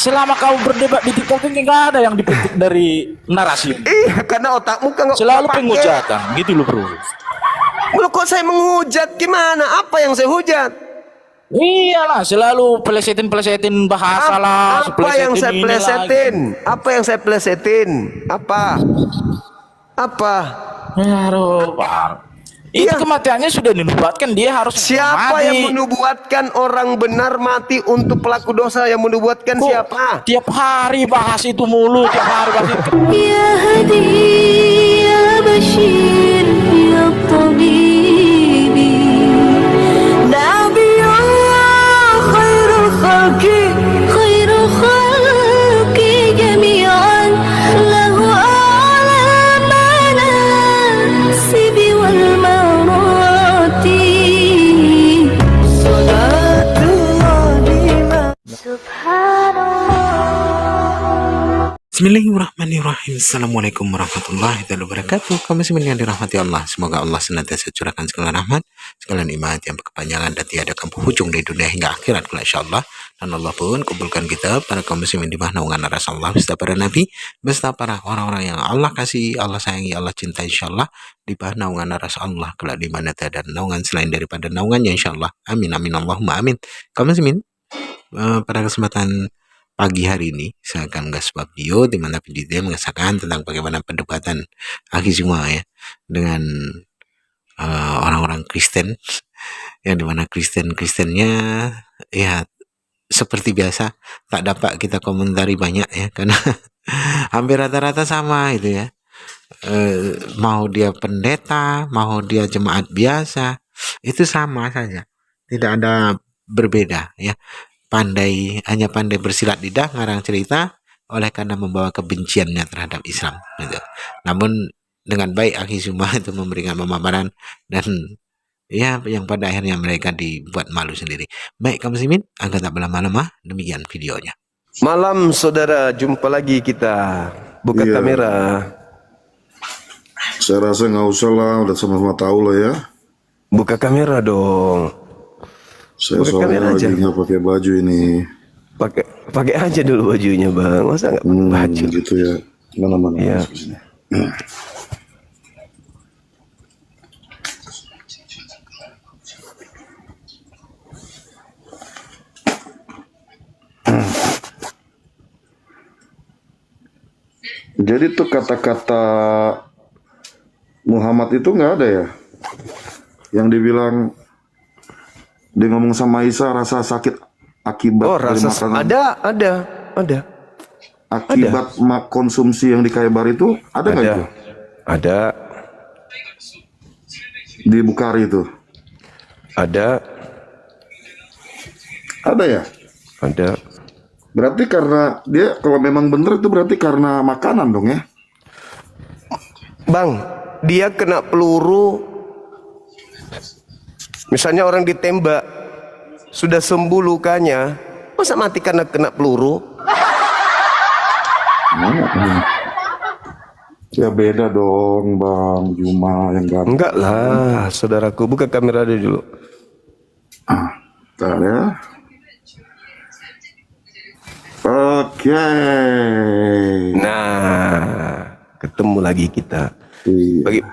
selama kau berdebat di TikTok ini nggak ada yang dipetik dari narasi. Iya, karena otakmu kan Selalu penghujatan, gitu loh bro. Loh, kok saya menghujat? Gimana? Apa yang saya hujat? Iyalah, selalu plesetin bahasa lah. Apa yang saya plesetin? Apa yang saya plesetin? Apa? Aduh, Pak. Itu Iya. kematiannya sudah dinubuatkan, dia harus Siapa mati. yang menubuatkan orang benar mati untuk pelaku dosa? Yang menubuatkan Kok siapa? tiap hari bahas itu mulu, tiap hari bahas itu. يا هدي يا بشير يا طبيبي نبي الله خير خلق جميعا له أعلى المناسب والمراتب صلاة الله سبحان الله. Bismillahirrahmanirrahim. Assalamualaikum warahmatullahi wabarakatuh. Kaum muslimin yang dirahmati Allah, semoga Allah senantiasa curahkan segala rahmat, segala nikmat yang berkepanjangan dan tiada penghujung dari dunia hingga akhirat kelak insyaallah. Dan Allah pun kumpulkan kita para kaum muslimin di bawah naungan Rasulullah beserta para nabi, beserta para orang-orang yang Allah kasih, Allah sayangi, Allah cintai insyaallah di bawah naungan Rasulullah kelak di mana tiada naungan selain daripada naungannya insyaallah. Amin amin Allahumma amin. Kaum muslimin, pada kesempatan pagi hari ini saya akan mengasih sebuah video di mana video dia mengesahkan tentang bagaimana perdebatan Aki Zuma ya dengan orang-orang Kristen yang dimana Kristennya ya seperti biasa tak dapat kita komentari banyak ya karena hampir rata-rata sama itu ya. Mau dia pendeta, mau dia jemaat biasa, itu sama saja, tidak ada berbeda ya. Hanya pandai bersilat lidah, ngarang cerita, oleh karena membawa kebenciannya terhadap Islam gitu. Namun dengan baik Aki Zuma itu memberikan pemaparan dan ya yang pada akhirnya mereka dibuat malu sendiri. Baik kaum muslimin, agar tak berlama-lama, demikian videonya. Malam saudara, jumpa lagi kita. Buka Iya. kamera. Saya rasa nggak usah lah, udah sama-sama tahu lah ya. Buka kamera dong. Saya Buka kamera soalnya aja. lagi nggak pakai baju ini. Pakai aja dulu bajunya, Bang. Masa nggak pakai baju? Gitu ya. Mana-mana. Iya. Masuk sini. Jadi tuh kata-kata Muhammad itu nggak ada ya? Yang dibilang dia ngomong sama Isa rasa sakit akibat Oh, dari rasa makanan. ada. Akibat konsumsi yang di Khaybar itu ada nggak itu Ada. di Bukhari itu? Ada. Ada ya? Ada. Berarti karena dia kalau memang bener itu berarti karena makanan dong ya? Bang, dia kena peluru. Misalnya orang ditembak, sudah sembuh lukanya, masa mati karena kena peluru? Ya beda dong Bang Juma yang ganteng. Enggak lah, saudaraku. Buka kamera dulu. Bentar ya. Oke. Nah, ketemu lagi kita. Iya.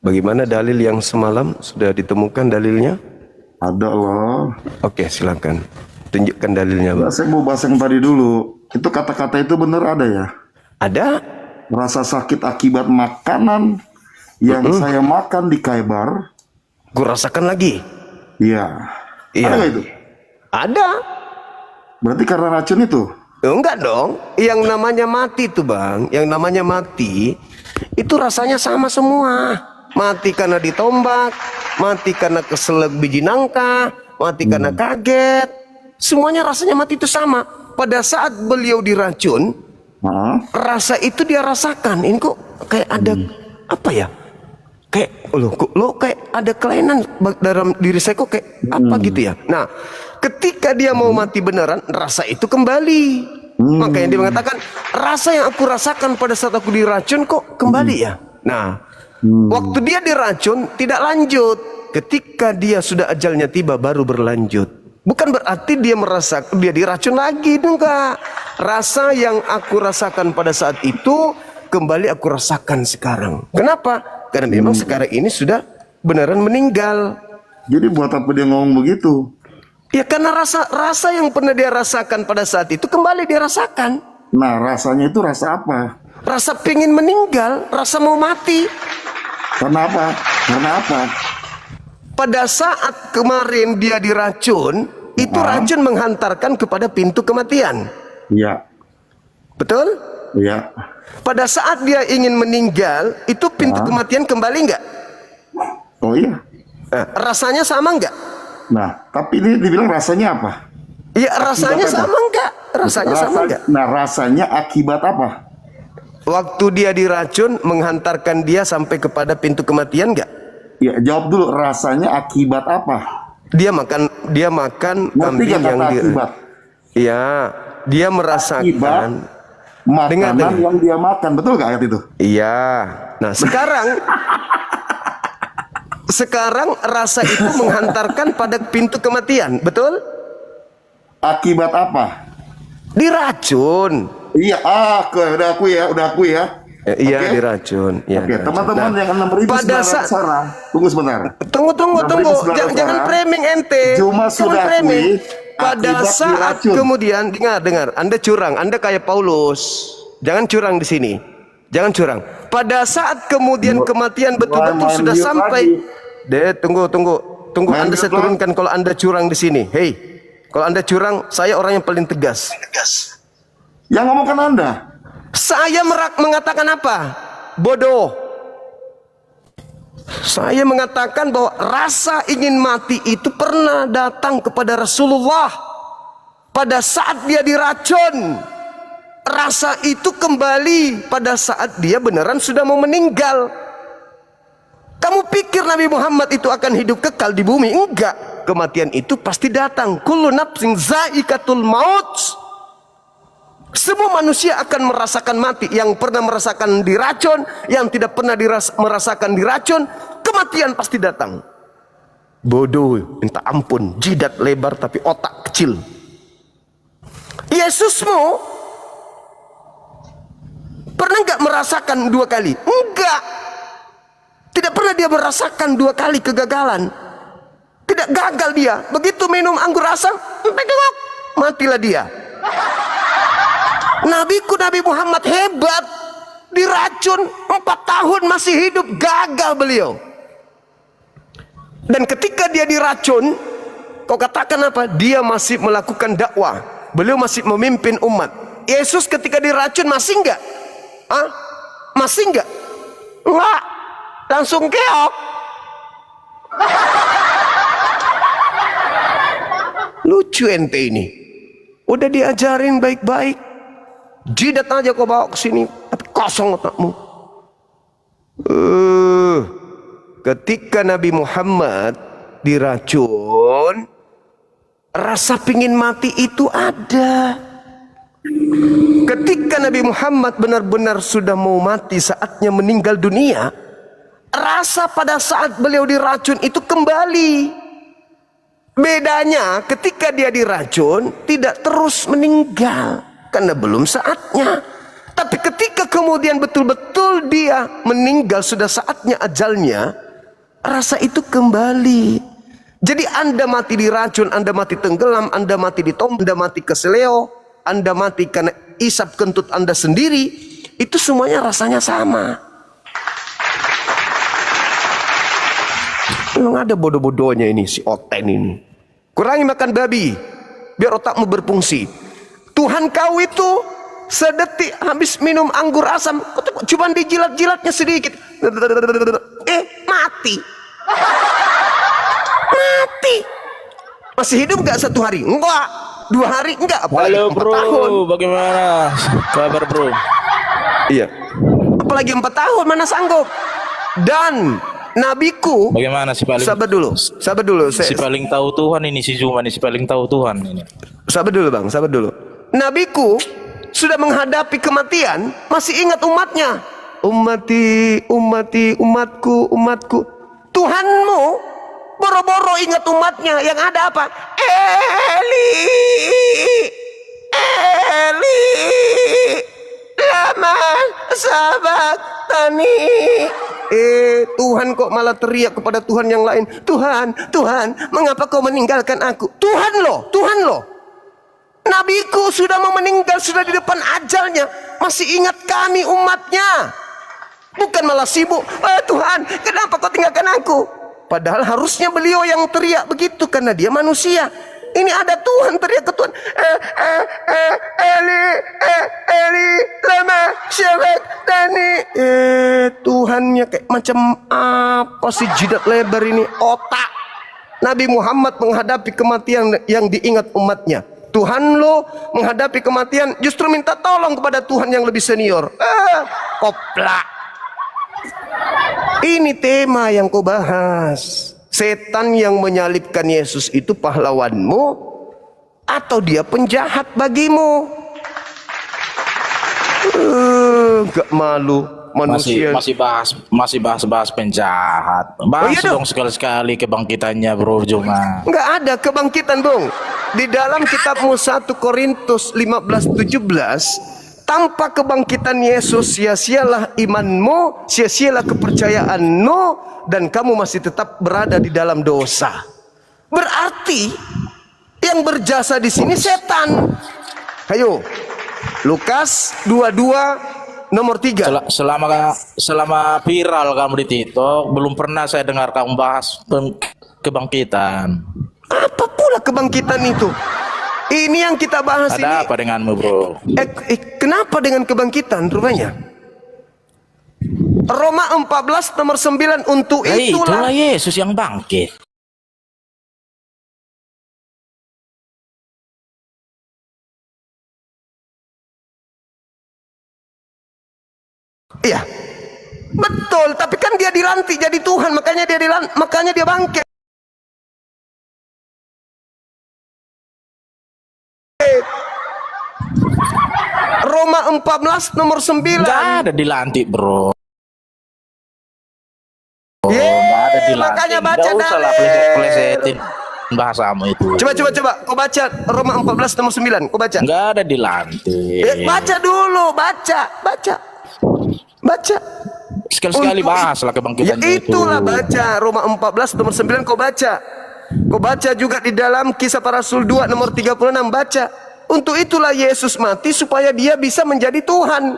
Bagaimana dalil yang semalam? Sudah ditemukan dalilnya? Ada loh. Oke, silakan. Tunjukkan dalilnya, Bang. Nah, saya mau bahas yang tadi dulu. Itu kata-kata itu bener ada ya? Ada? Rasa sakit akibat makanan yang saya makan di Khaybar. Gue rasakan lagi. Iya. Iya. Ada nggak itu? Ada. Berarti karena racun itu? Enggak dong. Yang namanya mati tuh, Bang. Yang namanya mati itu rasanya sama semua. Mati karena ditombak, mati karena keselak biji nangka, mati karena kaget. Semuanya rasanya mati itu sama. Pada saat beliau diracun, rasa itu dia rasakan. Ini kok kayak ada apa ya? Kayak lo kayak ada kelainan dalam diri saya, kok kayak apa gitu ya. Nah, ketika dia mau mati beneran, rasa itu kembali. Makanya dia mengatakan, rasa yang aku rasakan pada saat aku diracun kok kembali ya. Nah, waktu dia diracun tidak lanjut. Ketika dia sudah ajalnya tiba baru berlanjut. Bukan berarti dia diracun lagi, enggak. Rasa yang aku rasakan pada saat itu kembali aku rasakan sekarang. Kenapa? Karena memang sekarang ini sudah beneran meninggal. Jadi buat apa dia ngomong begitu? Ya karena rasa yang pernah dia rasakan pada saat itu kembali dia rasakan. Nah, rasanya itu rasa apa? Rasa pengen meninggal, rasa mau mati. Karena apa? Karena apa? Pada saat kemarin dia diracun, itu racun menghantarkan kepada pintu kematian. Iya. Betul? Iya. Pada saat dia ingin meninggal, itu pintu kematian kembali enggak? Oh iya. Nah, rasanya sama enggak? Nah, tapi ini dibilang rasanya apa? Iya, rasanya Akibat apa? sama enggak? Rasanya sama enggak? Nah, rasanya akibat apa? Waktu dia diracun menghantarkan dia sampai kepada pintu kematian enggak? Ya, jawab dulu, rasanya akibat apa? Dia makan Ngerti kambing gak yang kata akibat? Iya, dia merasakan Akibat makanan dengar. yang dia makan, betul gak ayat itu? Iya. Nah, sekarang rasa itu menghantarkan pada pintu kematian, betul? Akibat apa? Diracun. Iya, udah aku ya. Iya, Oke? diracun. Ya, Oke, diracun. teman-teman Nah, yang 6.900 pada sekarang, tunggu sebentar. Tunggu. 6.900 Jangan orang. framing ente. Cuma Jangan sudah framing. akui Pada akibat saat diracun. kemudian dengar, Anda curang, Anda kayak Paulus. Jangan curang di sini. Jangan curang. Pada saat kemudian kematian betul-betul main sudah mute sampai. Tunggu. Main Anda saya mute lah. turunkan kalau Anda curang di sini. Hei, kalau Anda curang, saya orang yang paling tegas. Yang ngomong kan Anda. Saya mengatakan apa? Bodoh. Saya mengatakan bahwa rasa ingin mati itu pernah datang kepada Rasulullah pada saat dia diracun. Rasa itu kembali pada saat dia beneran sudah mau meninggal. Kamu pikir Nabi Muhammad itu akan hidup kekal di bumi? Enggak. Kematian itu pasti datang. Kullu nafsin zaikatul maut. Semua manusia akan merasakan mati. Yang pernah merasakan diracun, yang tidak pernah merasakan diracun, kematian pasti datang. Bodoh, minta ampun, jidat lebar tapi otak kecil. Yesusmu pernah nggak merasakan 2 kali? Enggak. Tidak pernah dia merasakan 2 kali kegagalan. Tidak gagal dia. Begitu minum anggur asam, matilah dia. Nabiku Nabi Muhammad hebat, diracun 4 tahun masih hidup, gagal beliau. Dan ketika dia diracun, kau katakan apa? Dia masih melakukan dakwah, beliau masih memimpin umat. Yesus ketika diracun masih enggak? Masih enggak? Enggak, langsung keok. Lucu ente ini, udah diajarin baik-baik. Jidat aja kau bawa ke sini, tapi kosong otakmu. Ketika Nabi Muhammad diracun, rasa pingin mati itu ada. Ketika Nabi Muhammad benar-benar sudah mau mati, saatnya meninggal dunia, rasa pada saat beliau diracun itu kembali. Bedanya ketika dia diracun tidak terus meninggal karena belum saatnya. Tapi ketika kemudian betul-betul dia meninggal, sudah saatnya ajalnya, rasa itu kembali. Jadi Anda mati diracun, Anda mati tenggelam, Anda mati ditombak, Anda mati keseleo, Anda mati karena isap kentut Anda sendiri, itu semuanya rasanya sama. Memang ada bodoh-bodohnya ini si Oten ini. Kurangi makan babi biar otakmu berfungsi. Tuhan kau itu sedetik habis minum anggur asam, cuma dijilat-jilatnya sedikit, mati. Mati. Masih hidup gak 1 hari? Enggak. 2 hari? Enggak. Apalagi Halo 4 bro, tahun. bagaimana kabar bro? Iya. Apalagi 4 tahun, mana sanggup. Dan nabiku, Bagaimana si paling sabar dulu. si paling tahu Tuhan ini, si Zuma ini si paling tahu Tuhan ini. Sabar dulu bang, sabar dulu. Nabiku sudah menghadapi kematian, masih ingat umatnya. Umatku. Tuhanmu boro-boro ingat umatnya, yang ada apa? Eli, Eli, lama sabaqtani. Tuhan kok malah teriak kepada Tuhan yang lain. Tuhan, Tuhan, mengapa kau meninggalkan aku? Tuhan loh, Tuhan loh. Nabiku sudah mau meninggal, sudah di depan ajalnya, masih ingat kami umatnya. Bukan malah sibuk, Tuhan, kenapa kau tinggalkan aku? Padahal harusnya beliau yang teriak begitu karena dia manusia. Ini ada Tuhan teriak ke Tuhan, Eli, Eli, lama sabaqtani. Tuhannya kayak macam apa sih, jidat lebar ini, otak. Nabi Muhammad menghadapi kematian yang diingat umatnya. Tuhan lo menghadapi kematian justru minta tolong kepada Tuhan yang lebih senior. Koplak. Ini tema yang kau bahas. Setan yang menyalibkan Yesus itu pahlawanmu atau dia penjahat bagimu? Gak malu manusia. Masih bahas penjahat. Bahas iya dong sekali-sekali kebangkitannya, Bro Joma. Nggak ada kebangkitan, Bung. Di dalam kitabmu 1 Korintus 15:17, tanpa kebangkitan Yesus sia-sialah imanmu, sia-sialah kepercayaanmu, dan kamu masih tetap berada di dalam dosa. Berarti yang berjasa di sini setan. Ayo, Lukas 22 nomor 3. Selama viral kamu di TikTok, belum pernah saya dengar kamu bahas kebangkitan. Apa pula kebangkitan itu? Ini yang kita bahas ini. Ada apa denganmu, Bro? Kenapa dengan kebangkitan rupanya? Roma 14 nomor 9, untuk itulah Yesus yang bangkit. Iya, betul. Tapi kan dia dilantik jadi Tuhan, makanya dia bangkit. Roma 14 nomor 9. Nggak ada dilantik, Bro. Nggak ada dilantik. makanya baca Nggak usah lah dalil. plesetin bahasamu itu. Coba. Kau baca Roma 14 nomor 9. Kau baca. Nggak ada dilantik. Baca dulu, baca. Sekali-sekali bahaslah kebangkitan Ya itu. itulah, baca Roma 14 nomor 9, kau baca. Kau baca juga di dalam Kisah Para Rasul 2 nomor 36, baca. Untuk itulah Yesus mati supaya dia bisa menjadi Tuhan.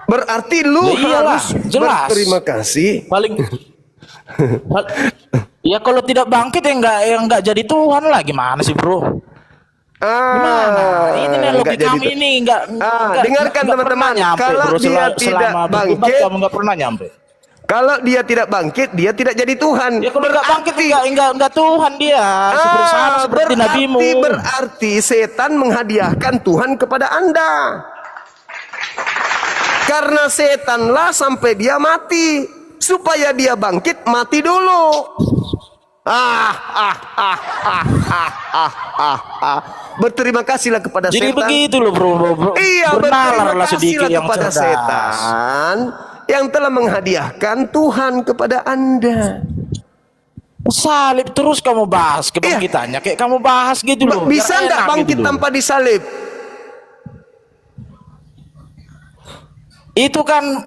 Berarti lu Ya iyalah, harus jelas. berterima kasih. Paling ya kalau tidak bangkit ya nggak jadi Tuhan lah, gimana sih, Bro? Gimana? Ini nih nggak logika jadi kami ini nggak dengarkan nggak teman-teman, pernah nyampe, kalau Bro. dia tidak Selama berdebat bangkit, kamu nggak pernah nyampe. Kalau dia tidak bangkit, dia tidak jadi Tuhan. Ya kalau nggak bangkit nggak Tuhan dia. Seperti nabimu. Berarti setan menghadiahkan Tuhan kepada Anda. Karena setanlah sampai dia mati, supaya dia bangkit mati dulu. Berterima kasihlah kepada Jadi setan. begitu loh, bro. Iya, bernalarlah sedikit yang kepada cerdas. setan yang telah menghadiahkan Tuhan kepada Anda. Salib terus kamu bahas kebangkitannya, kayak kamu bahas gitu loh. Bisa biar nggak enak bangkit gitu loh. tanpa disalib? Itu kan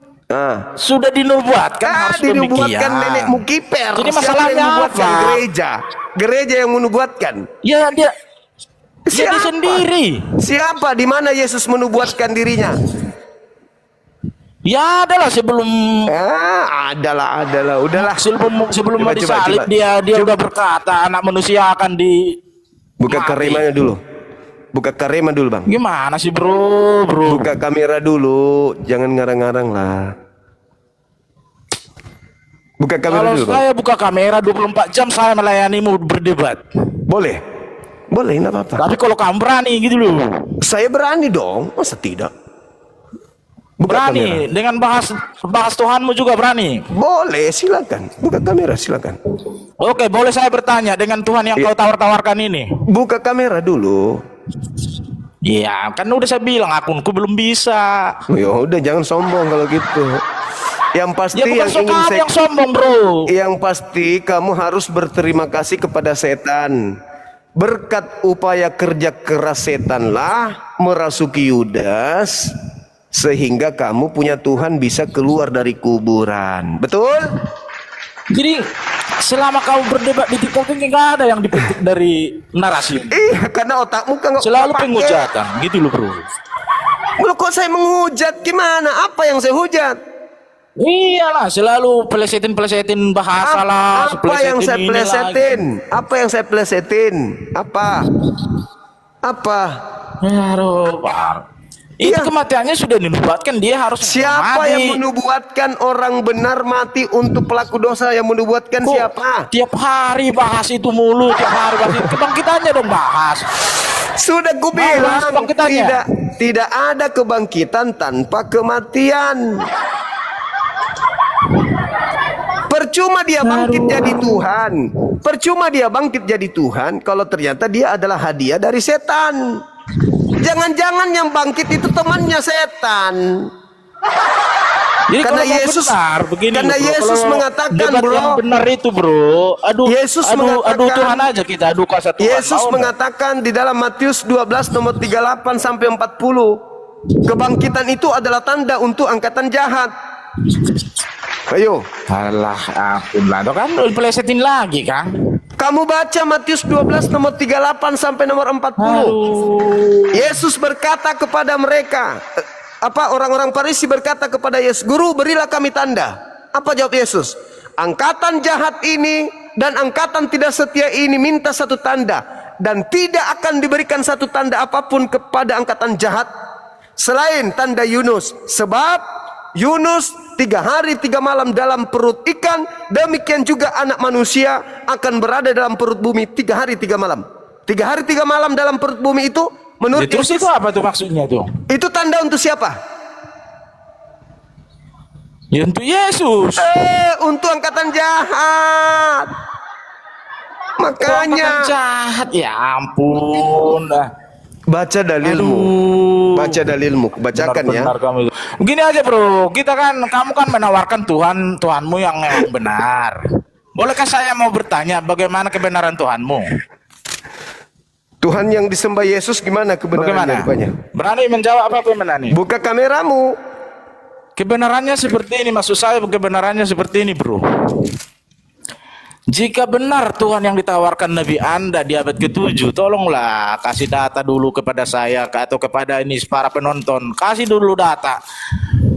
sudah dinubuatkan, harus dinubuatkan demikian. nenekmu Kiper. Jadi Siapa masalahnya yang menubuatkan? apa? Gereja yang menubuatkan. Ya dia Siapa? sendiri. Siapa? Di mana Yesus menubuatkan dirinya? Ya adalah sebelum Adalah. Udahlah. sebelum Coba, mau disalib coba. dia udah berkata anak manusia akan di Buka mati. kameranya dulu. Buka kamera dulu, Bang. Gimana sih, bro? Buka kamera dulu. Jangan ngarang-ngarang lah. Buka kamera Kalau dulu, Bang. saya buka kamera 24 jam saya melayanimu berdebat. Boleh, enggak apa-apa. Tapi kalau kamu berani gitu loh. Saya berani dong, masa tidak? Buka Berani kamera. dengan bahas Tuhanmu juga berani. Boleh, silakan. Buka kamera, silakan. Oke, boleh saya bertanya dengan Tuhan yang kau tawar-tawarkan ini? Buka kamera dulu. Iya, kan udah saya bilang akunku belum bisa. Ya udah, jangan sombong kalau gitu. Yang pasti Ya bukan yang ingin kamu saya yang sombong, bro. Yang pasti kamu harus berterima kasih kepada setan. Berkat upaya kerja keras setanlah merasuki Yudas, sehingga kamu punya Tuhan bisa keluar dari kuburan. Betul? Jadi selama kamu berdebat di TikTok ini nggak ada yang dipetik dari narasi. Iya, karena otakmu kan nggak Selalu pakai. penghujatan, gitu loh, bro. Loh, kok saya menghujat? Gimana? Apa yang saya hujat? Iyalah, selalu pelesetin bahasa lah. Apa yang saya ini plesetin? lagi. Apa yang saya plesetin? Apa? Apa? Aduh, Pak. Itu Iya. kematiannya sudah dinubuatkan, dia harus Siapa mati. yang menubuatkan orang benar mati untuk pelaku dosa? Yang menubuatkan Kok siapa? tiap hari bahas itu mulu, tiap hari bahas itu. Kebangkitannya dong bahas. Sudah ku Bahas bilang kebangkitannya. tidak ada kebangkitan tanpa kematian. Percuma dia bangkit jadi Tuhan. Percuma dia bangkit jadi Tuhan kalau ternyata dia adalah hadiah dari setan. Jangan-jangan yang bangkit itu temannya setan. Jadi Karena kalau mau Yesus- benar, begini karena loh, bro. Yesus Kalau mengatakan, debat bro. yang benar itu, bro. Aduh, Yesus aduh mengatakan- Tuhan aja kita, aduh kuasa Tuhan. Yesus Mau mengatakan di dalam Matius 12 nomor 38 sampai 40, kebangkitan itu adalah tanda untuk angkatan jahat. Ayo, alah, ampun lah. Tuh kan lu pelesetin lagi, Kang. kamu baca Matius 12 nomor 38 sampai nomor 40. Aduh. Yesus berkata kepada mereka, orang-orang Farisi berkata kepada Yesus, "Guru, berilah kami tanda." Apa jawab Yesus? "Angkatan jahat ini dan angkatan tidak setia ini minta satu tanda, dan tidak akan diberikan satu tanda apapun kepada angkatan jahat selain tanda Yunus. Sebab Yunus 3 hari 3 malam dalam perut ikan, demikian juga anak manusia akan berada dalam perut bumi 3 hari 3 malam. 3 hari 3 malam dalam perut bumi itu menurut Terus Yesus, itu apa tuh maksudnya tuh? itu tanda untuk siapa? Ya untuk Yesus. Untuk angkatan jahat. Makanya Angkatan jahat, ya ampun. baca dalilmu. Aduh. Baca dalilmu, bacakan ya. Benar kamu itu. Begini aja, bro. Kamu kan menawarkan Tuhanmu yang memang benar. Bolehkah saya mau bertanya bagaimana kebenaran Tuhanmu? Tuhan yang disembah Yesus gimana kebenarannya? Rupanya? Berani menjawab apa berani? Buka kameramu. Kebenarannya seperti ini, maksud saya kebenarannya seperti ini, bro. Jika benar Tuhan yang ditawarkan Nabi Anda di abad ke-7, tolonglah kasih data dulu kepada saya atau kepada ini para penonton. Kasih dulu data.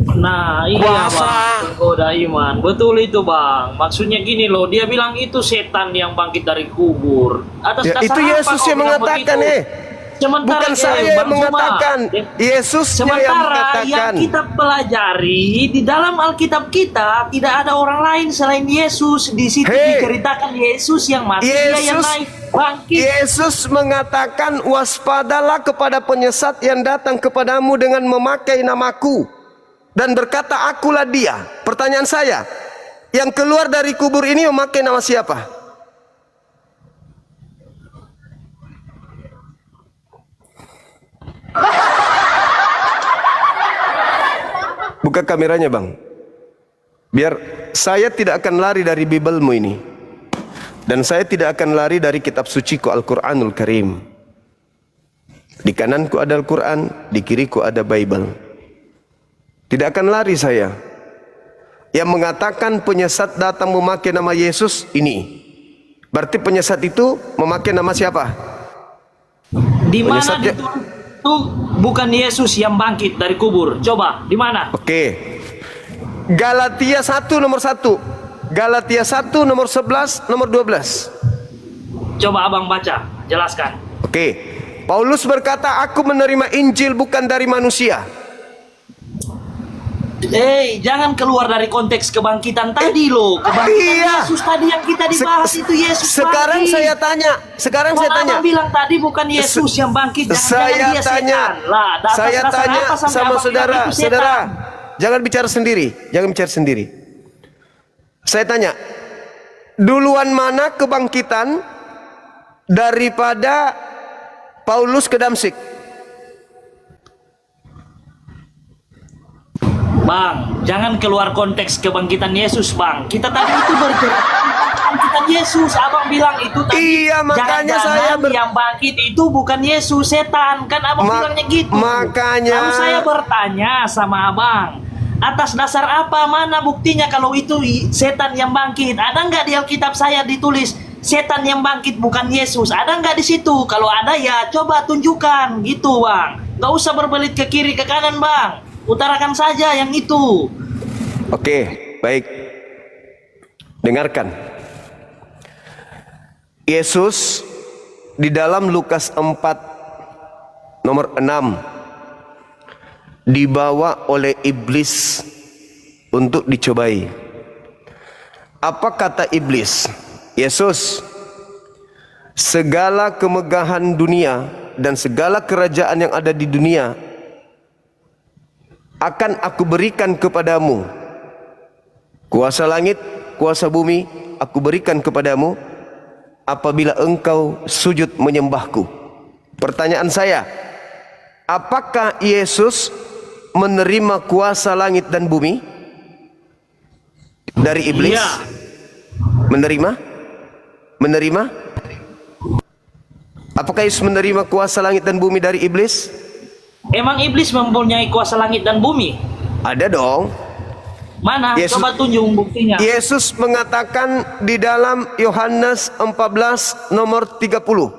Nah, iya Puasa. bang, goda iman. Betul itu bang. Maksudnya gini loh, dia bilang itu setan yang bangkit dari kubur. Atas Ya, dasar itu apa Yesus kau yang bilang mengatakan begitu? Sementara bukan saya yang Bang Zuma, mengatakan, Yesusnya yang sementara mengatakan. yang kita pelajari di dalam Alkitab kita tidak ada orang lain selain Yesus. Di situ Hei. diceritakan Yesus yang mati, dia yang Yesus- naik bangkit. Yesus mengatakan, waspadalah kepada penyesat yang datang kepadamu dengan memakai namaku dan berkata, akulah dia. Pertanyaan saya, yang keluar dari kubur ini memakai nama siapa? Buka kameranya bang, biar saya tidak akan lari dari Bibelmu ini. Dan saya tidak akan lari dari kitab suciku Al-Quranul Karim. Di kananku ada Al-Quran, di kiriku ada Bible. Tidak akan lari saya. Yang mengatakan penyesat datang memakai nama Yesus ini. Berarti penyesat itu memakai nama siapa? Di mana Penyesat ya- itu bukan Yesus yang bangkit dari kubur? Coba, di mana? Oke. Galatia 1 nomor 1. Galatia 1 nomor 11 nomor 12. Coba abang baca, jelaskan. Oke. Paulus berkata, aku menerima Injil bukan dari manusia. Jangan keluar dari konteks kebangkitan tadi loh. Kebangkitan iya. Yesus tadi yang kita dibahas itu Yesus Sekarang bangkit. saya tanya, Abang bilang tadi bukan Yesus yang bangkit. Jangan-jangan Saya dia tanya, setan. Lah, atas saya dasar tanya apa sampai sama abang saudara, bilang itu setan? saudara, jangan bicara sendiri, jangan bicara sendiri. Saya tanya, duluan mana kebangkitan daripada Paulus ke Damsik? Bang, jangan keluar konteks kebangkitan Yesus, Bang. Kita tadi itu bergerak kebangkitan Yesus. Abang bilang itu tadi. Iya, makanya saya yang bangkit itu bukan Yesus, setan. Kan abang bilangnya gitu. Makanya. Lalu saya bertanya sama abang, atas dasar apa, mana buktinya kalau itu setan yang bangkit? Ada nggak di Alkitab saya ditulis setan yang bangkit bukan Yesus? Ada nggak di situ? Kalau ada ya coba tunjukkan gitu, Bang. Nggak usah berbelit ke kiri ke kanan, Bang. Utarakan saja yang itu. Oke, baik. Dengarkan. Yesus di dalam Lukas 4 nomor 6 dibawa oleh iblis untuk dicobai. Apa kata iblis? Yesus, segala kemegahan dunia dan segala kerajaan yang ada di dunia akan aku berikan kepadamu. Kuasa langit, kuasa bumi aku berikan kepadamu apabila engkau sujud menyembahku. Pertanyaan saya, apakah Yesus menerima kuasa langit dan bumi dari iblis? Iya. Menerima? Apakah Yesus menerima kuasa langit dan bumi dari iblis? Emang iblis mempunyai kuasa langit dan bumi? Ada dong. Mana? Yesus, Coba tunjuk buktinya. Yesus mengatakan di dalam Yohanes 14 nomor 30.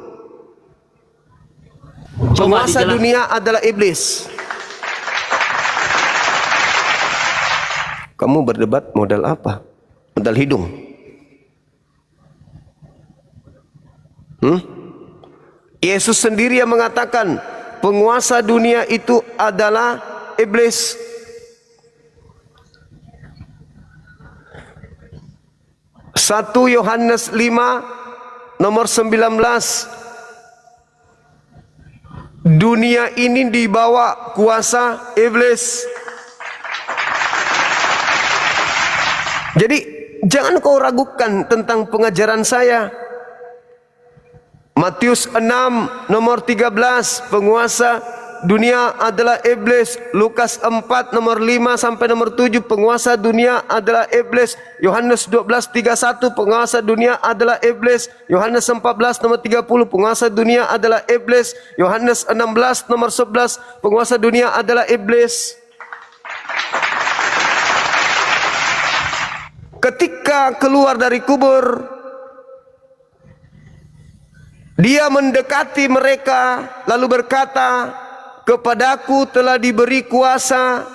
Penguasa dunia adalah iblis. Kamu berdebat modal apa? Modal hidung. Yesus sendiri yang mengatakan penguasa dunia itu adalah iblis. Satu Yohanes 5 nomor 19. Dunia ini dibawa kuasa iblis. Jadi jangan kau ragukan tentang pengajaran saya. Matius 6 nomor 13, penguasa dunia adalah iblis. Lukas 4 nomor 5 sampai nomor 7, penguasa dunia adalah iblis. Yohanes 12:31, penguasa dunia adalah iblis. Yohanes 14 nomor 30, penguasa dunia adalah iblis. Yohanes 16 nomor 11, penguasa dunia adalah iblis. Ketika keluar dari kubur, dia mendekati mereka lalu berkata, kepadaku telah diberi kuasa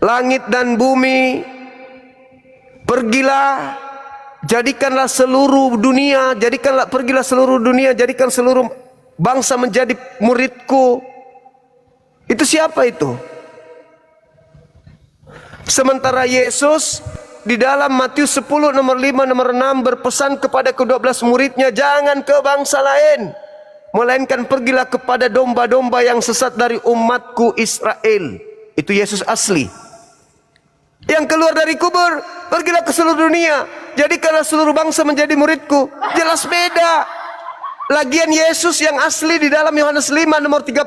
langit dan bumi. Pergilah, jadikanlah seluruh dunia, pergilah seluruh dunia, jadikan seluruh bangsa menjadi muridku. Itu siapa itu? Sementara Yesus di dalam Matius 10 nomor 5 nomor 6 berpesan kepada ke-12 muridnya, jangan ke bangsa lain, melainkan pergilah kepada domba-domba yang sesat dari umatku Israel. Itu Yesus asli. Yang keluar dari kubur, pergilah ke seluruh dunia, jadikanlah seluruh bangsa menjadi muridku. Jelas beda. Lagian Yesus yang asli di dalam Yohanes 5 nomor 30,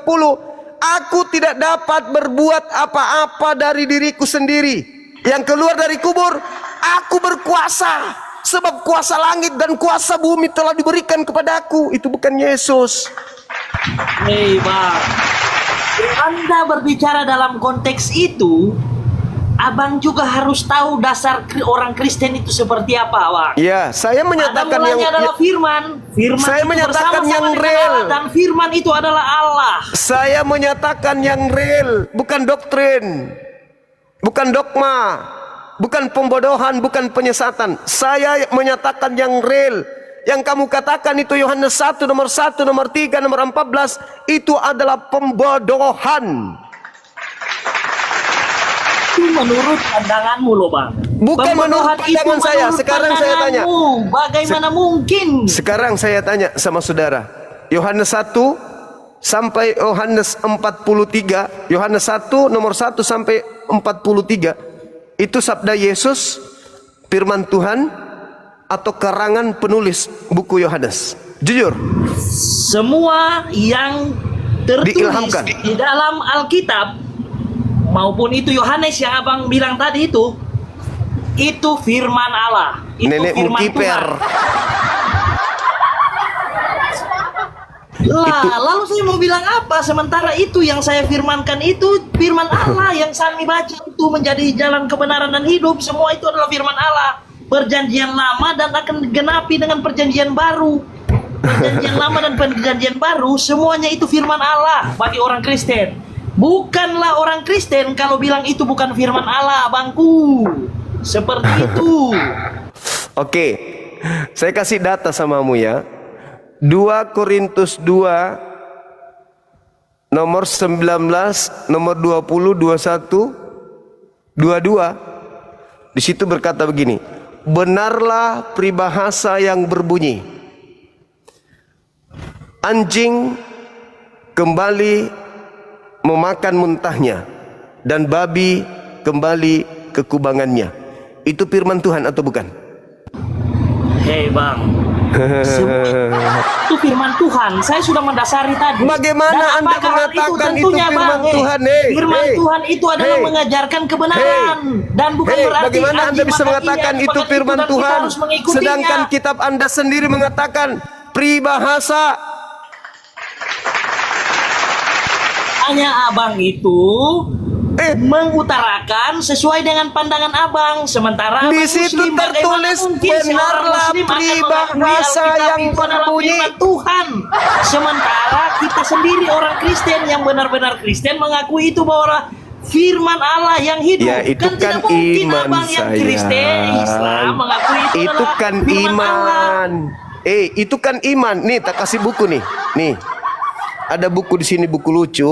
aku tidak dapat berbuat apa-apa dari diriku sendiri. Yang keluar dari kubur, aku berkuasa, sebab kuasa langit dan kuasa bumi telah diberikan kepadaku. Itu bukan Yesus. Hei Bang, Anda berbicara dalam konteks itu, Abang juga harus tahu dasar orang Kristen itu seperti apa, Bang. Ya, saya menyatakan yang adalah firman. Firman saya itu menyatakan bersama-sama yang dengan real. Allah, dan firman itu adalah Allah. Saya menyatakan yang real, bukan doktrin, bukan dogma, bukan pembodohan, bukan penyesatan. Saya menyatakan yang real. Yang kamu katakan itu Yohanes 1 nomor 1, nomor 3, nomor 14, itu adalah pembodohan. Itu menurut pandanganmu loh Bang. Bukan menurut pandangan saya. Menurut Sekarang saya tanya. Bagaimana mungkin? Sekarang saya tanya sama saudara. Yohanes 1 sampai Yohanes 43. Yohanes 1 nomor 1 sampai 43. Itu sabda Yesus, firman Tuhan, atau karangan penulis buku Yohanes? Jujur. Semua yang tertulis Diilhamkan di dalam Alkitab maupun itu Yohanes yang abang bilang tadi itu firman Allah, itu Nenekmu firman kiper. Tuhan. Lah, lalu saya mau bilang apa? Sementara itu yang saya firmankan itu firman Allah yang kami baca itu menjadi jalan kebenaran dan hidup. Semua itu adalah firman Allah. Perjanjian lama dan akan digenapi dengan perjanjian baru. Perjanjian lama dan perjanjian baru semuanya itu firman Allah bagi orang Kristen. Bukanlah orang Kristen kalau bilang itu bukan firman Allah, abangku. Seperti itu. Oke, saya kasih data samamu ya. 2 Korintus 2 nomor 19, nomor 20, 21, 22. Di situ berkata begini, benarlah peribahasa yang berbunyi, anjing kembali memakan muntahnya dan babi kembali ke kubangannya. Itu firman Tuhan atau bukan? Hei bang, itu firman Tuhan. Saya sudah mendasari tadi. Bagaimana Dan Anda apakah hal mengatakan itu tentunya, firman Bang, Tuhan? Firman Tuhan itu adalah mengajarkan kebenaran dan bukan berarti bagaimana Anda anjing bisa makan mengatakan ikan, itu bukan firman dan kita Tuhan, harus mengikutinya. sedangkan kitab Anda sendiri mengatakan peribahasa? Hanya abang itu mengutarakan sesuai dengan pandangan abang, sementara Di abang situ Muslim, bagaimana tertulis, mungkin seorang benarlah Muslim akan peribahasa mengakui Alkitab yang itu adalah berbunyi. firman Tuhan, sementara kita sendiri orang Kristen yang benar-benar Kristen mengakui itu bahwa firman Allah yang hidup. Ya, itu kan tidak kan mungkin iman, abang yang Kristen Islam sayang. mengakui itu Itu adalah kan firman Allah. iman. Itu kan iman. Nih, tak kasih buku nih. Nih, ada buku di sini, buku lucu,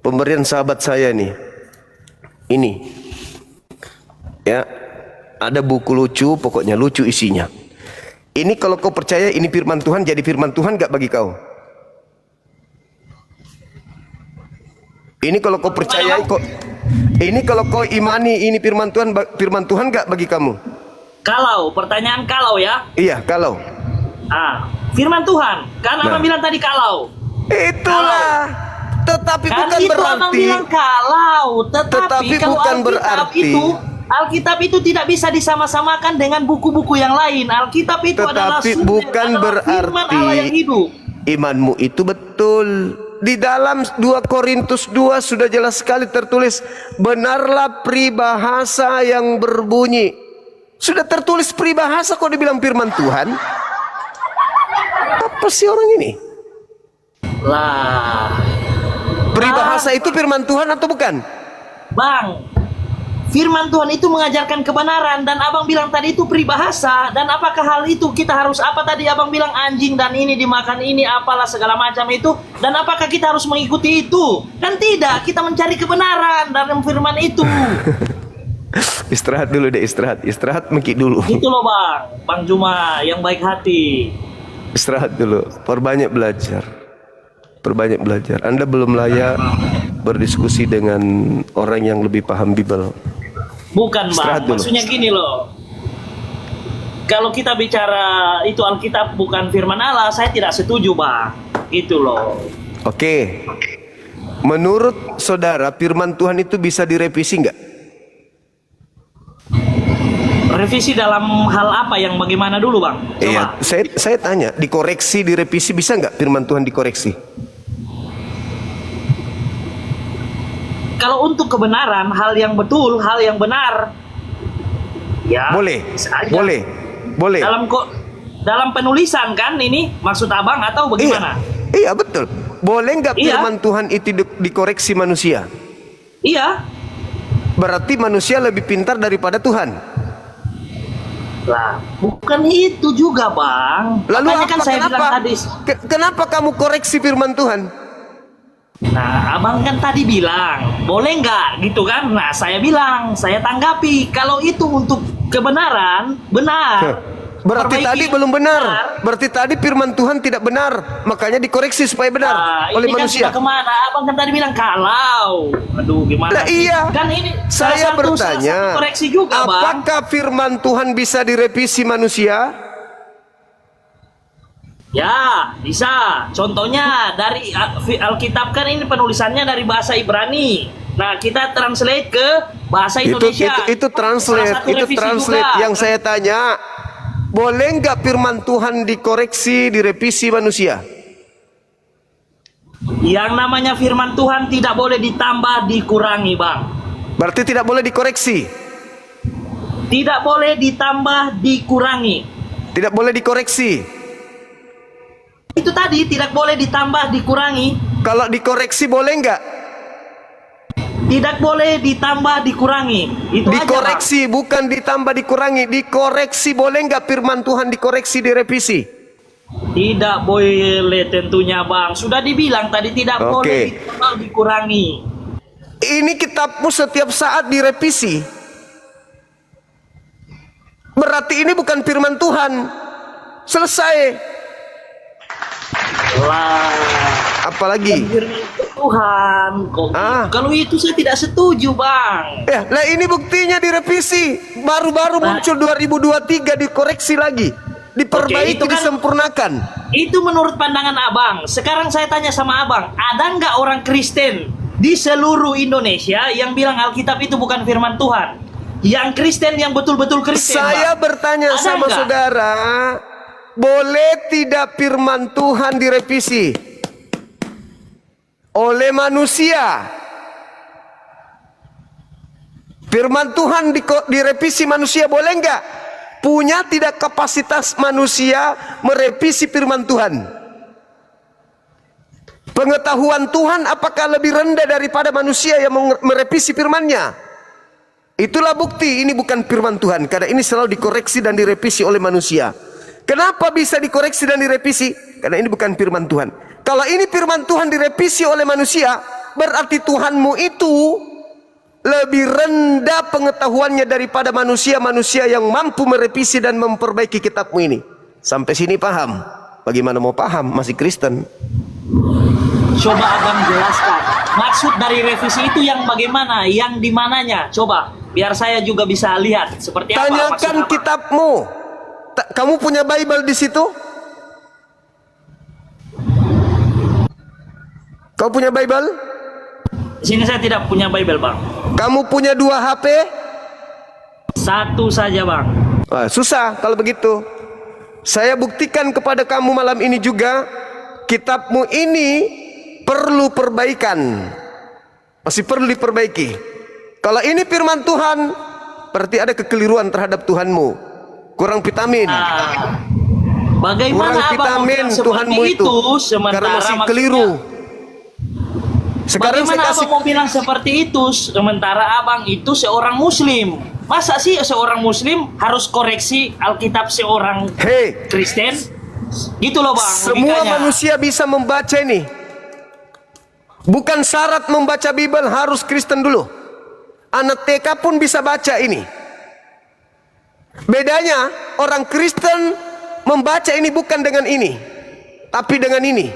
pemberian sahabat saya nih. Ini, ya, ada buku lucu, pokoknya lucu isinya. Ini kalau kau percaya ini firman Tuhan, jadi firman Tuhan gak bagi kau? Ini kalau kau percaya, ini kalau kau imani ini firman Tuhan gak bagi kamu? Kalau pertanyaan kalau ya, Iya, kalau. firman Tuhan. Kan abang Nah. bilang tadi kalau. Itulah. Tetapi Kan bukan itu abang berarti. bilang kalau, tetapi kalau bukan Alkitab berarti. Alkitab itu tidak bisa disama-samakan dengan buku-buku yang lain. Alkitab itu adalah Tetapi sumber, bukan adalah firman berarti Allah yang hidup. imanmu itu betul. Di dalam 2 Korintus 2 sudah jelas sekali tertulis, benarlah peribahasa yang berbunyi. Sudah tertulis peribahasa kok dibilang firman Tuhan? Apa sih orang ini? Lah, Peribahasa itu firman Tuhan atau bukan? Bang, firman Tuhan itu mengajarkan kebenaran dan abang bilang tadi itu peribahasa. Dan apakah hal itu kita harus apa tadi abang bilang anjing dan ini dimakan ini apalah segala macam itu, dan apakah kita harus mengikuti itu? Kan tidak, kita mencari kebenaran dalam firman itu. Istirahat dulu deh, istirahat mengki dulu. Gitu loh Bang Juma yang baik hati. Istirahat dulu, perbanyak belajar. Anda belum layak berdiskusi dengan orang yang lebih paham Bible. Bukan Istirahat Bang, dulu. maksudnya gini loh. Kalau kita bicara itu Alkitab bukan firman Allah, saya tidak setuju Bang. Itu loh. Oke. Menurut saudara, firman Tuhan itu bisa direvisi nggak? Revisi dalam hal apa yang bagaimana dulu Bang? Coba. Iya, saya tanya, dikoreksi, direvisi bisa nggak firman Tuhan dikoreksi? Kalau untuk kebenaran, hal yang betul, hal yang benar, ya Boleh, bisa aja. boleh. Dalam penulisan kan ini maksud abang atau bagaimana? Iya betul. Boleh nggak Iya. firman Tuhan itu dikoreksi manusia? Iya. Berarti manusia lebih pintar daripada Tuhan. Lah, bukan itu juga Bang. Lalu Makanya apa? kan saya bilang Kenapa? tadi. Kenapa kamu koreksi firman Tuhan? Nah, abang kan tadi bilang, boleh nggak gitu kan? Nah, saya bilang, saya tanggapi. Kalau itu untuk kebenaran, benar. Berarti Perbaiki tadi yang belum benar. Berarti tadi firman Tuhan tidak benar. Makanya dikoreksi supaya benar oleh ini manusia. Kan sudah kemana? Abang kan tadi bilang kalau. Aduh, gimana? Lah sih? iya. Kan ini Saya salah bertanya, satu koreksi juga, Bang. apakah firman Tuhan bisa direvisi manusia? Ya, bisa. Contohnya dari Alkitab kan ini penulisannya dari bahasa Ibrani. Nah, kita translate ke bahasa Itu Indonesia. itu Salah translate, satu itu revisi translate. juga. Yang saya tanya, boleh nggak firman Tuhan dikoreksi, direvisi manusia? Yang namanya firman Tuhan tidak boleh ditambah, dikurangi, Bang. Berarti tidak boleh dikoreksi, Tidak boleh ditambah, dikurangi. tidak boleh dikoreksi. Itu tadi tidak boleh ditambah, dikurangi. Kalau dikoreksi boleh nggak? Tidak boleh ditambah, dikurangi. Itu aja, Bang. Dikoreksi, bukan ditambah dikurangi. Dikoreksi boleh nggak firman Tuhan dikoreksi, direvisi? Tidak boleh tentunya, Bang. Sudah dibilang tadi tidak Oke. boleh ditambah, dikurangi. Ini kitabmu setiap saat direvisi. Berarti ini bukan firman Tuhan. Selesai. Lah, Apalagi? firman Tuhan. Kalau itu saya tidak setuju, Bang. Ya, lah ini buktinya direvisi. Baru-baru muncul 2023 dikoreksi lagi. Diperbaiki, Oke, itu kan- disempurnakan. Itu menurut pandangan Abang. Sekarang saya tanya sama Abang, ada nggak orang Kristen di seluruh Indonesia yang bilang Alkitab itu bukan firman Tuhan? Yang Kristen, yang betul-betul Kristen, Saya Bang. bertanya Ada sama nggak? saudara, boleh tidak firman Tuhan direvisi oleh manusia? Firman Tuhan direvisi manusia boleh nggak? Punya tidak kapasitas manusia merevisi firman Tuhan? Pengetahuan Tuhan apakah lebih rendah daripada manusia yang merevisi firman-Nya? Itulah bukti ini bukan firman Tuhan, karena ini selalu dikoreksi dan direvisi oleh manusia. Kenapa bisa dikoreksi dan direvisi? Karena ini bukan firman Tuhan. Kalau ini firman Tuhan direvisi oleh manusia, berarti Tuhanmu itu lebih rendah pengetahuannya daripada manusia-manusia yang mampu merevisi dan memperbaiki kitabmu ini. Sampai sini paham? Bagaimana mau paham? Masih Kristen. Coba Abang jelaskan. Maksud dari revisi itu yang bagaimana? Yang di mananya? Coba, biar saya juga bisa lihat seperti apa maksud Tanyakan Abang. kitabmu. Kamu punya Bible di situ? Kau punya Bible? Di sini saya tidak punya Bible, Bang. Kamu punya 2 HP? Satu saja, Bang. Wah, susah kalau begitu. Saya buktikan kepada kamu malam ini juga, kitabmu ini perlu perbaikan. Masih perlu diperbaiki. Kalau ini firman Tuhan, berarti ada kekeliruan terhadap Tuhanmu. Kurang vitamin. Bagaimana Kurang Abang mau vitamin bilang seperti Tuhanmu itu. sementara Karena masih maksudnya- keliru. Sekarang Bagaimana saya kasih. Abang mau bilang seperti itu sementara Abang itu seorang Muslim? Masa sih seorang Muslim harus koreksi Alkitab seorang Hei, Kristen? Gitu loh, Bang. semua logikanya. manusia bisa membaca ini. Bukan syarat membaca Bible harus Kristen dulu. Anak TK pun bisa baca ini. Bedanya orang Kristen membaca ini bukan dengan ini, tapi dengan ini.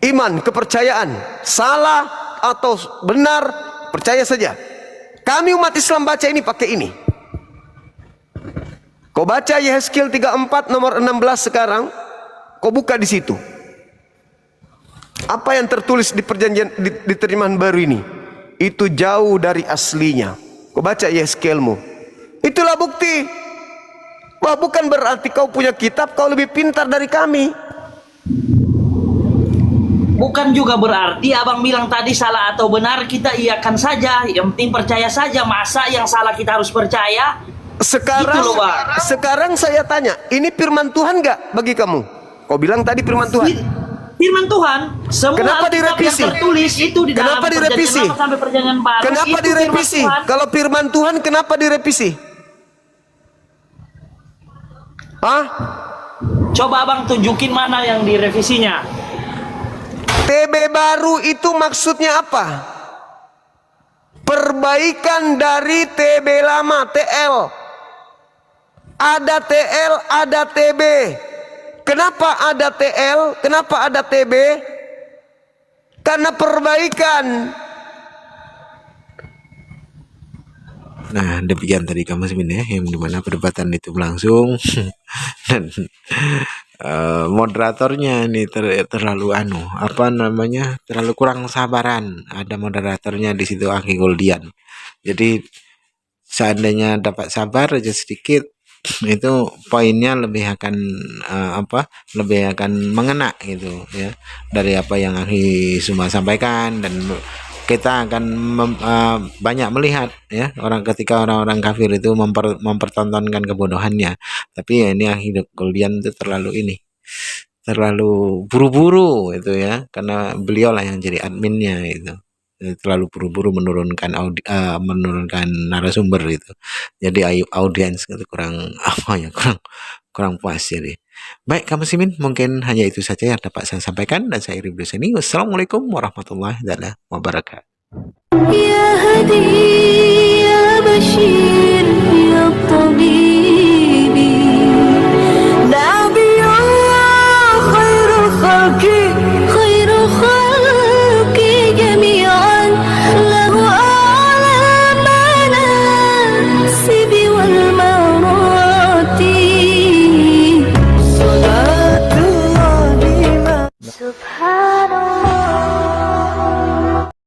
Iman, kepercayaan, salah atau benar, percaya saja. Kami umat Islam baca ini pakai ini. Kau baca Yehezkiel 34 nomor 16 sekarang, kau buka di situ. Apa yang tertulis di perjanjian di terjemahan baru ini? Itu jauh dari aslinya. Kau baca Yehezkielmu. Itulah bukti. Wah, bukan berarti kau punya kitab kau lebih pintar dari kami. Bukan juga berarti Abang bilang tadi salah atau benar kita iakan saja. Yang penting percaya saja. Masa yang salah kita harus percaya? Sekarang, Gitu loh, Bang. sekarang saya tanya, ini firman Tuhan nggak bagi kamu? Kau bilang tadi firman Tuhan. Firman Tuhan, semua Kenapa Alkitab yang direvisi? tertulis itu di dalam Kenapa perjanjian direvisi? lama sampai perjanjian baru. Kenapa itu firman direvisi? Tuhan. Kalau firman Tuhan kenapa direvisi? Hah? Coba Abang tunjukin mana yang direvisinya. TB baru itu maksudnya apa? Perbaikan dari TB lama, TL. Ada TL, ada TB. Kenapa ada TL? Kenapa ada TB? Karena perbaikan. Nah, demikian tadi kamu sebenarnya yang dimana perdebatan itu berlangsung dan moderatornya ini terlalu apa namanya, terlalu kurang sabaran. Ada moderatornya di situ, Aki Goldian. Jadi seandainya dapat sabar aja sedikit, itu poinnya lebih akan lebih akan mengena gitu ya, dari apa yang Aki semua sampaikan. Dan kita akan banyak melihat ya, ketika orang-orang kafir itu mempertontonkan kebodohannya. Tapi ya ini Aki Goldian itu terlalu buru-buru itu ya, karena beliau lah yang jadi adminnya itu. Terlalu buru-buru menurunkan narasumber itu. Jadi audiens itu kurang kurang puas. Jadi baik kaum muslimin, mungkin hanya itu saja yang dapat saya sampaikan, dan saya Ribdu Seni. Wassalamualaikum warahmatullahi wabarakatuh. يا هدي يا بشير يا طبيبي نبي الله خير الخلق جميعا له أعلى المناصب والمراتب صلاة الله سبحان الله